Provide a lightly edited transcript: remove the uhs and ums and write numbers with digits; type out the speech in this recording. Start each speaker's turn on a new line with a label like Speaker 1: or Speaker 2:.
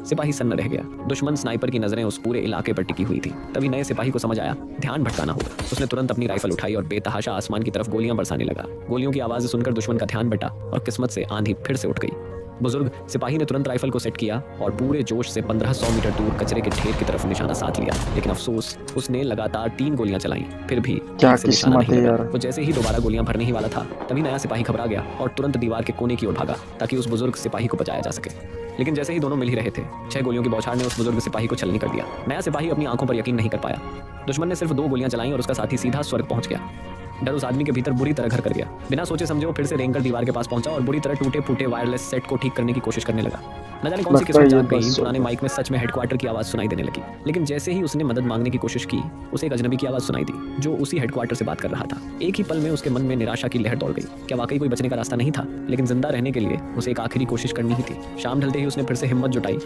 Speaker 1: सिपाही सन्न रह गया। दुश्मन स्नाइपर की नजरें उस पूरे इलाके पर टिकी हुई थी। तभी नए सिपाही को समझ आया ध्यान भटकाना होगा। उसने तुरंत अपनी राइफल उठाई और बेतहाशा आसमान की तरफ गोलियां बरसाने लगा। गोलियों की आवाज़ सुनकर दुश्मन का ध्यान बटा और किस्मत से आंधी फिर से उठ गई। बुजुर्ग सिपाही ने तुरंत राइफल को सेट किया और पूरे जोश से 1500 मीटर दूर कचरे के ढेर की तरफ निशाना साध लिया। लेकिन अफसोस, उसने लगातार 3 गोलियां चलाई, फिर भी
Speaker 2: क्या
Speaker 1: ठीक से निशाना
Speaker 2: किस्मत
Speaker 1: नहीं
Speaker 2: है
Speaker 1: लगा।
Speaker 2: यार।
Speaker 1: वो जैसे ही दोबारा गोलियां भरने ही वाला था, तभी नया सिपाही घबरा गया और तुरंत दीवार के कोने की ओर भागा ताकि उस बुजुर्ग सिपाही को बचाया जा सके। लेकिन जैसे ही दोनों मिल ही रहे थे, 6 गोलियों की बौछार ने उस बुजुर्ग सिपाही को छलनी कर दिया। नया सिपाही अपनी आंखों पर यकीन नहीं कर पाया। दुश्मन ने सिर्फ 2 गोलियां चलाई और उसका साथी सीधा स्वर्ग पहुंच गया। डर उस आदमी के भीतर बुरी तरह घर कर गया। बिना सोचे समझे वो फिर से रेंगकर दीवार के पास पहुंचा और बुरी तरह टूटे फूटे वायरलेस सेट को ठीक करने की कोशिश करने लगा। न जाने कौन सी
Speaker 2: लगता
Speaker 1: किस्मत
Speaker 2: है ये
Speaker 1: जाग गई,
Speaker 2: बस
Speaker 1: पुराने माइक में सच में हेडक्वार्टर की आवाज सुनाई देने लगी। लेकिन जैसे ही उसने मदद मांगने की कोशिश की, उसे एक अजनबी की आवाज सुनाई दी जो उसी हेडक्वार्टर से बात कर रहा था। एक ही पल में उसके मन में निराशा की लहर दौड़ गई। क्या वाकई कोई बचने का रास्ता नहीं था? लेकिन जिंदा रहने के लिए उसे एक आखिरी कोशिश करनी ही थी। शाम ढलते ही उसने फिर से हिम्मत जुटाई